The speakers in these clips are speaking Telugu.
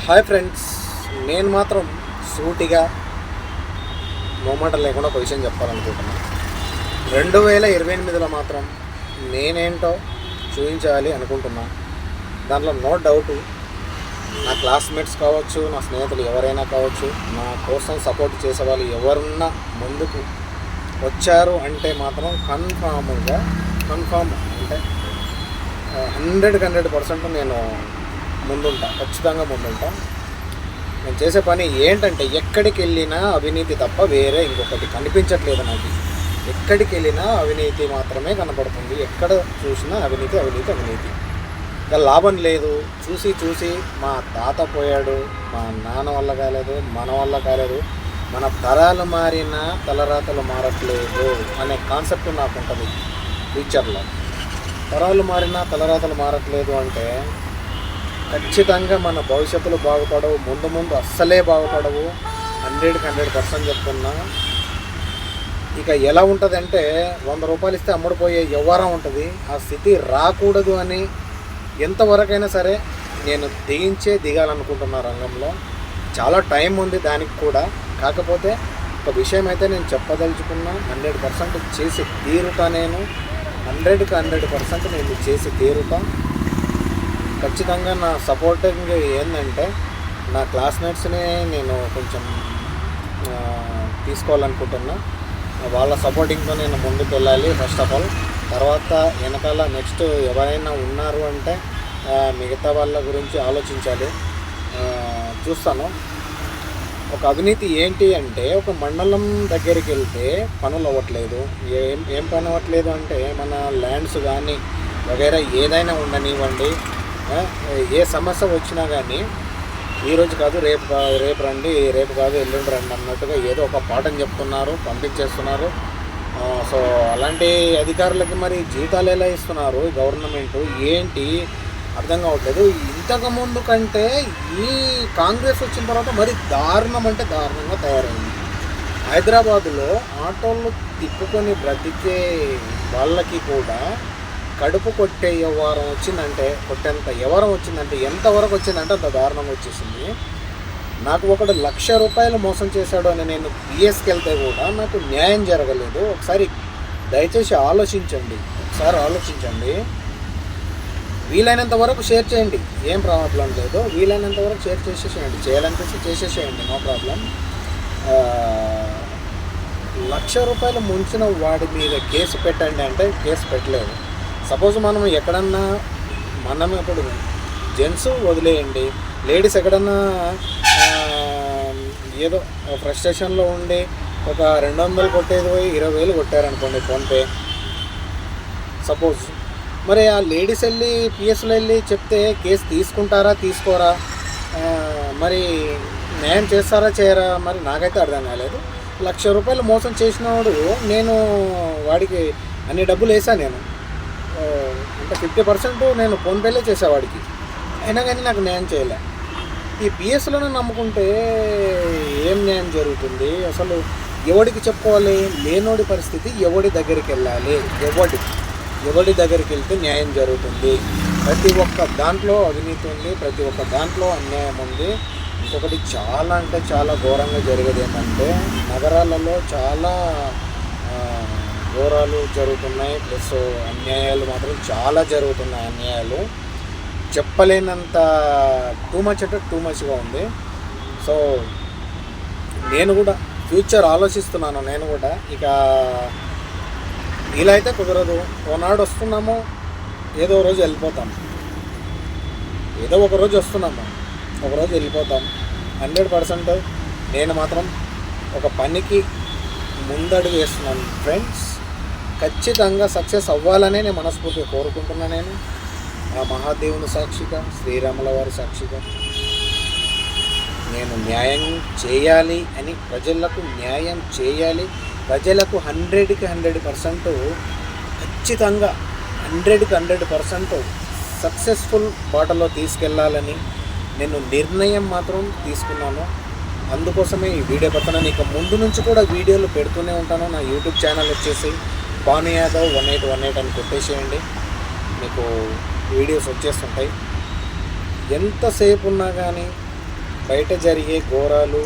హాయ్ ఫ్రెండ్స్, నేను మాత్రం సూటిగా మొహమాట లేకుండా ఒక విషయం చెప్పాలనుకుంటున్నాను. 2028లో మాత్రం నేనేంటో చూపించాలి అనుకుంటున్నా. దాంట్లో నో డౌటు నా క్లాస్మేట్స్ కావచ్చు, నా స్నేహితులు ఎవరైనా కావచ్చు, నా కోసం సపోర్ట్ చేసే వాళ్ళు ఎవరున్నా ముందుకు వచ్చారు అంటే మాత్రం కన్ఫామ్ అంటే 100% నేను ముందుంటా, ఖచ్చితంగా ముందుంటా. నేను చేసే పని ఏంటంటే ఎక్కడికి వెళ్ళినా అవినీతి తప్ప వేరే ఇంకొకటి కనిపించట్లేదు నాకు. ఎక్కడికి వెళ్ళినా అవినీతి మాత్రమే కనపడుతుంది. ఎక్కడ చూసినా అవినీతి. ఇంకా లాభం లేదు. చూసి మా తాత పోయాడు, మా నాన్న వల్ల కాలేదు, మన వల్ల కాలేదు, మన తరాలు మారినా తలరాతలు మారట్లేదు అనే కాన్సెప్ట్ నాకు ఉంటుంది ఫ్యూచర్లో. తరాలు మారినా తలరాతలు మారట్లేదు అంటే ఖచ్చితంగా మన భవిష్యత్తులో బాగుపడవు, ముందు అస్సలే బాగుపడవు. 100% చెప్తున్నా. ఇక ఎలా ఉంటుందంటే 100 రూపాయలు ఇస్తే అమ్ముడుపోయే వ్యవహారం ఉంటుంది. ఆ స్థితి రాకూడదు అని ఎంతవరకైనా సరే నేను దిగాలనుకుంటున్నా రంగంలో. చాలా టైం ఉంది దానికి కూడా. కాకపోతే ఒక విషయం అయితే నేను చెప్పదలుచుకున్నా, 100% చేసి తీరుతా. నేను 100% నేను చేసి తీరుతా. ఖచ్చితంగా నా సపోర్టింగ్ ఏంటంటే నా క్లాస్మేట్స్ని నేను కొంచెం తీసుకోవాలనుకుంటున్నా. వాళ్ళ సపోర్టింగ్తో నేను ముందుకు వెళ్ళాలి ఫస్ట్ ఆఫ్ ఆల్. తర్వాత వెనకాల నెక్స్ట్ ఎవరైనా ఉన్నారు అంటే మిగతా వాళ్ళ గురించి ఆలోచించాలి. చూస్తాను. ఒక అవినీతి ఏంటి అంటే ఒక మండలం దగ్గరికి వెళ్తే పనులు అవ్వట్లేదు. ఏం పని అవ్వట్లేదు అంటే మన ల్యాండ్స్ కానీ వగైరా ఏదైనా ఉండనివ్వండి, ఏ సమస్య వచ్చినా కానీ ఈరోజు కాదు రేపు రండి, రేపు కాదు ఎల్లుండి రండి అన్నట్టుగా ఏదో ఒక పాఠం చెప్తున్నారు, పంపించేస్తున్నారు. సో అలాంటి అధికారులకి మరి జీతాలు ఎలా ఇస్తున్నారు గవర్నమెంట్ ఏంటి అర్థం కావట్లేదు. ఇంతకుముందు కంటే ఈ కాంగ్రెస్ వచ్చిన తర్వాత మరి దారుణంగా తయారైంది. హైదరాబాదులో ఆటోలు తిప్పుకొని బ్రతికే వాళ్ళకి కూడా కడుపు కొట్టే వ్యవహారం వచ్చిందంటే, కొట్టేంత వ్యవహారం వచ్చిందంటే ఎంతవరకు వచ్చిందంటే అంత దారుణంగా వచ్చేసింది. నాకు ఒకడు ₹1,00,000 మోసం చేశాడు అని నేను పిఎస్కి వెళ్తే కూడా నాకు న్యాయం జరగలేదు. ఒకసారి దయచేసి ఆలోచించండి. వీలైనంత వరకు షేర్ చేయండి, ఏం ప్రాబ్లం లేదు. వీలైనంత వరకు షేర్ చేసేసేయండి, చేయాలనిపిస్తే చేసేసేయండి, నో ప్రాబ్లం. ₹1,00,000 ముంచిన వాడి మీద కేసు పెట్టండి అంటే కేసు పెట్టలేదు. సపోజ్ మనం ఎక్కడన్నా ఇప్పుడు జెంట్స్ వదిలేయండి, లేడీస్ ఎక్కడన్నా ఏదో ఫ్రస్ట్రేషన్లో ఉండి ఒక 200 కొట్టేది పోయి 20,000 కొట్టారనుకోండి ఫోన్పే సపోజ్. మరి ఆ లేడీస్ వెళ్ళి పిఎస్లో వెళ్ళి చెప్తే కేసు తీసుకుంటారా తీసుకోరా, మరి న్యాయం చేస్తారా చేయరా, మరి నాకైతే అర్థం కాలేదు. ₹1,00,000 మోసం చేసినవాడు నేను వాడికి అన్ని డబ్బులు వేసాను. నేను అంటే 50% నేను ఫోన్పేలే చేసేవాడికి, అయినా కానీ నాకు న్యాయం చేయలే. ఈ పిఎస్లోనే నమ్ముకుంటే ఏం న్యాయం జరుగుతుంది అసలు? ఎవడికి చెప్పుకోవాలి? లేనోడి పరిస్థితి ఎవడి దగ్గరికి వెళ్ళాలి? ఎవడి దగ్గరికి వెళ్తే న్యాయం జరుగుతుంది? ప్రతి ఒక్క దాంట్లో అవినీతి ఉంది, ప్రతి ఒక్క దాంట్లో అన్యాయం ఉంది. ఇంకొకటి చాలా అంటే చాలా ఘోరంగా జరిగేది ఏంటంటే నగరాలలో చాలా ఘోరాలు జరుగుతున్నాయి, ప్లస్ అన్యాయాలు మాత్రం చాలా జరుగుతున్నాయి. అన్యాయాలు చెప్పలేనంత టూ మచ్గా ఉంది. సో నేను కూడా ఫ్యూచర్ ఆలోచిస్తున్నాను. నేను కూడా ఇక ఇలా అయితే కుదరదు. ఓనాడు వస్తున్నాము, ఏదో రోజు వెళ్ళిపోతాం. ఏదో ఒక రోజు వస్తున్నాము, ఒకరోజు వెళ్ళిపోతాం. 100% నేను మాత్రం ఒక పనికి ముందడుగు వేస్తున్నాను ఫ్రెండ్స్. ఖచ్చితంగా సక్సెస్ అవ్వాలనే నేను మనస్ఫూర్తిగా కోరుకుంటున్నాను. నేను ఆ మహాదేవుని సాక్షిగా, శ్రీరాముల వారి సాక్షిగా నేను న్యాయం చేయాలి అని, ప్రజలకు న్యాయం చేయాలి. ప్రజలకు 100% ఖచ్చితంగా 100% సక్సెస్ఫుల్ బాటలో తీసుకెళ్లాలని నేను నిర్ణయం మాత్రం తీసుకున్నాను. అందుకోసమే ఈ వీడియో పెడుతున్నాను. ఇక ముందు నుంచి కూడా వీడియోలు పెడుతూనే ఉంటాను. నా యూట్యూబ్ ఛానల్ వచ్చేసి భాను యాదవ్ 1818 అని కొట్టేసేయండి, మీకు వీడియోస్ వచ్చేస్తుంటాయి. ఎంతసేపు ఉన్నా కానీ బయట జరిగే ఘోరాలు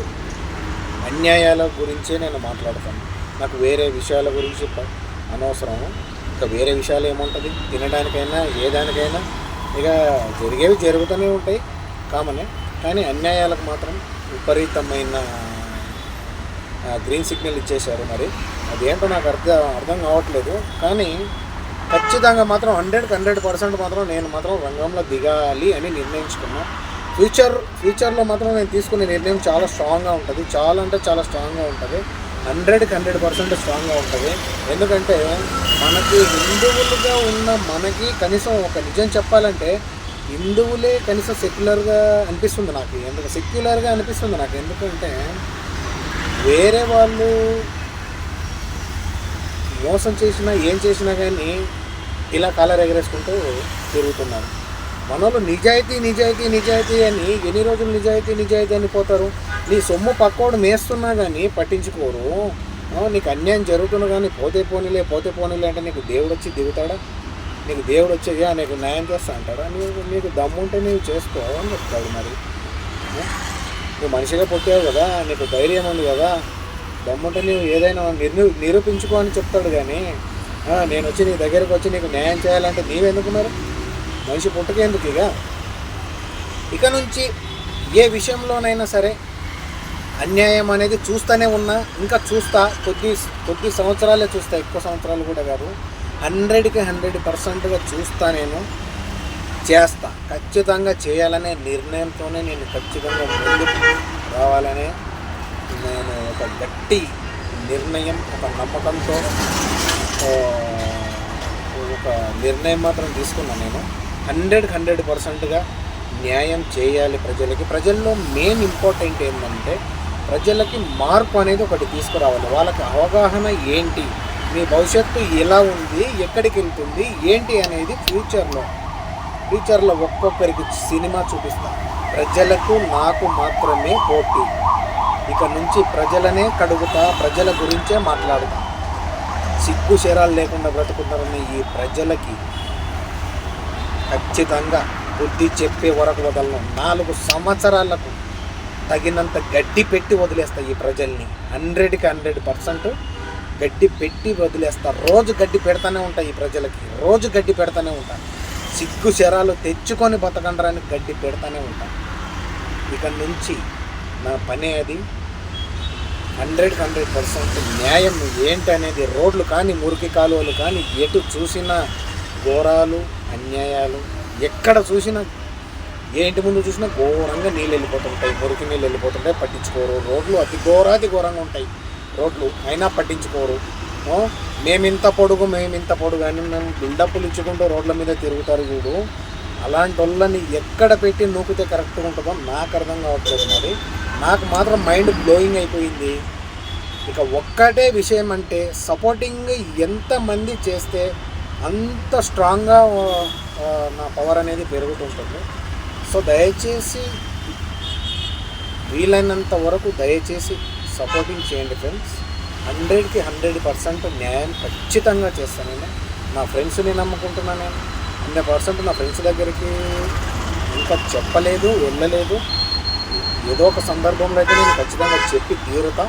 అన్యాయాల గురించే నేను మాట్లాడతాను. నాకు వేరే విషయాల గురించి అనవసరం. ఇంకా వేరే విషయాలు ఏముంటుంది, తినడానికైనా ఏ దానికైనా ఇక జరిగేవి జరుగుతూనే ఉంటాయి, కామనే. కానీ అన్యాయాలకు మాత్రం విపరీతమైన గ్రీన్ సిగ్నల్ ఇచ్చేశారు. మరి అదేంటో నాకు అర్థం కావట్లేదు. కానీ ఖచ్చితంగా మాత్రం 100% మాత్రం నేను మాత్రం రంగంలో దిగాలి అని నిర్ణయించుకున్నా. ఫ్యూచర్లో మాత్రం నేను తీసుకునే నిర్ణయం చాలా స్ట్రాంగ్గా ఉంటుంది. చాలా అంటే చాలా స్ట్రాంగ్గా ఉంటుంది. 100% స్ట్రాంగ్గా ఉంటుంది. ఎందుకంటే మనకి హిందువులుగా ఉన్న మనకి కనీసం ఒక నిజం చెప్పాలంటే హిందువులే కనీసం సెక్యులర్గా అనిపిస్తుంది నాకు. సెక్యులర్గా అనిపిస్తుంది నాకు. ఎందుకంటే వేరే వాళ్ళు మోసం చేసినా ఏం చేసినా కానీ ఇలా కాలర్ ఎగరేసుకుంటూ తిరుగుతున్నారు. మనోళ్ళు నిజాయితీ అని ఎన్ని రోజులు నిజాయితీ అని పోతారు. నీ సొమ్ము పక్కోడు మేస్తున్నా కానీ పట్టించుకోరు. నీకు అన్యాయం జరుగుతున్నా కానీ పోతే పోనీలే అంటే నీకు దేవుడు వచ్చి దిగుతాడా? నీకు దేవుడు వచ్చేగా నీకు న్యాయం చేస్తా అంటాడా? నీకు దమ్ముంటే నీవు చేసుకో అని చెప్తాడు. మరి నువ్వు మనిషిగా పుట్టావు కదా, నీకు ధైర్యం ఉంది కదా, దమ్ముంటే నీవు ఏదైనా నిరూపించుకో అని చెప్తాడు. కానీ నేను వచ్చి నీ దగ్గరకు వచ్చి నీకు న్యాయం చేయాలంటే నీవెందుకున్నారు? మనిషి పుట్టకేందుకు? ఇక నుంచి ఏ విషయంలోనైనా సరే అన్యాయం అనేది చూస్తూనే ఉన్నా, ఇంకా చూస్తా. కొద్ది సంవత్సరాలే చూస్తా, ఎక్కువ సంవత్సరాలు కూడా కాదు. 100% చూస్తా. నేను చేస్తా, ఖచ్చితంగా చేయాలనే నిర్ణయంతోనే నేను ఖచ్చితంగా ముందుకు రావాలనే నేను ఒక గట్టి నిర్ణయం, ఒక నమ్మకంతో ఒక నిర్ణయం మాత్రం తీసుకున్నాను. నేను 100% న్యాయం చేయాలి ప్రజలకి. ప్రజల్లో మెయిన్ ఇంపార్టెంట్ ఏంటంటే ప్రజలకి మార్పు అనేది ఒకటి తీసుకురావాలి. వాళ్ళకి అవగాహన ఏంటి, మీ భవిష్యత్తు ఎలా ఉంది, ఎక్కడికి వెళ్తుంది ఏంటి అనేది ఫ్యూచర్లో ఒక్కొక్కరికి సినిమా చూపిస్తా. ప్రజలకు నాకు మాత్రమే పోటీ. ఇక నుంచి ప్రజలనే కడుగుతా, ప్రజల గురించే మాట్లాడుతా. సిగ్గు శరాలు లేకుండా బ్రతుకున్నారని ఈ ప్రజలకి ఖచ్చితంగా బుద్ధి చెప్పే వరకు వదలను. 4 సంవత్సరాలకు తగినంత గడ్డి పెట్టి వదిలేస్తా ఈ ప్రజల్ని. 100% గడ్డి పెట్టి వదిలేస్తా. రోజు గడ్డి పెడతానే ఉంటా ఈ ప్రజలకి, రోజు గడ్డి పెడతానే ఉంటా. సిగ్గు శరాలు తెచ్చుకొని బతకండరానికి గడ్డి పెడతానే ఉంటా. ఇక నుంచి నా పనే అది. 100% న్యాయం ఏంటనేది, రోడ్లు కానీ మురికి కాలువలు కానీ ఎటు చూసినా ఘోరాలు అన్యాయాలు, ఎక్కడ చూసినా ఏ ఇంటి ముందు చూసినా ఘోరంగా నీళ్ళు వెళ్ళిపోతుంటాయి, మురికి నీళ్ళు వెళ్ళిపోతుంటాయి, పట్టించుకోరు. రోడ్లు అతి ఘోరంగా ఉంటాయి రోడ్లు, అయినా పట్టించుకోరు. మేమింత పొడుగు అని మేము బిల్డప్లు ఇచ్చుకుంటూ రోడ్ల మీద తిరుగుతారు చూడు. అలాంటి వాళ్ళని ఎక్కడ పెట్టి నూకితే కరెక్ట్గా ఉంటుందో నాకు అర్థం కావట్లేదు. మరి నాకు మాత్రం మైండ్ బ్లోయింగ్ అయిపోయింది. ఇక ఒక్కటే విషయం అంటే సపోర్టింగ్ ఎంతమంది చేస్తే అంత స్ట్రాంగ్గా నా పవర్ అనేది పెరుగుతుంటుంది. సో దయచేసి వీలైనంత వరకు దయచేసి సపోర్టింగ్ చేయండి ఫ్రెండ్స్. 100% న్యాయం ఖచ్చితంగా చేస్తాను. నేను నా ఫ్రెండ్స్ని నమ్ముకుంటున్నాను. నేను 100% నా ఫ్రెండ్స్ దగ్గరికి ఇంకా చెప్పలేదు, వెళ్ళలేదు. ఏదో ఒక సందర్భంలో అయితే నేను ఖచ్చితంగా చెప్పి తీరుతా,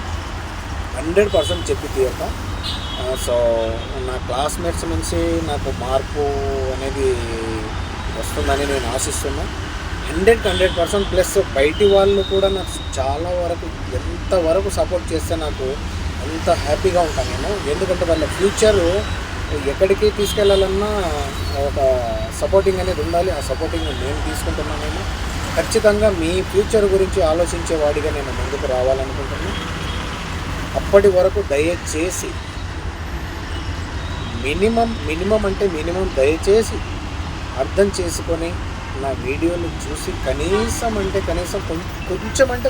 100% చెప్పి తీరుతా. సో నా క్లాస్మేట్స్ నుంచి నాకు మార్పు అనేది వస్తుందని నేను ఆశిస్తున్నా. 100% ప్లస్ బయటి వాళ్ళు కూడా నాకు చాలా వరకు ఎంతవరకు సపోర్ట్ చేస్తే నాకు అంత హ్యాపీగా ఉంటాను నేను. ఎందుకంటే వాళ్ళ ఫ్యూచరు ఎక్కడికి తీసుకెళ్ళాలన్నా ఒక సపోర్టింగ్ అనేది ఉండాలి. ఆ సపోర్టింగ్ నేను తీసుకుంటున్నాను. నేను ఖచ్చితంగా మీ ఫ్యూచర్ గురించి ఆలోచించేవాడిగా నేను ముందుకు రావాలనుకుంటున్నాను. అప్పటి వరకు దయచేసి మినిమం దయచేసి అర్థం చేసుకొని నా వీడియోలు చూసి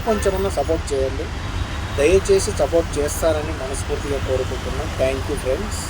కొంచెమన్నా సపోర్ట్ చేయండి. దయచేసి సపోర్ట్ చేస్తారని మనస్ఫూర్తిగా కోరుకుంటున్నాను. Thank you friends.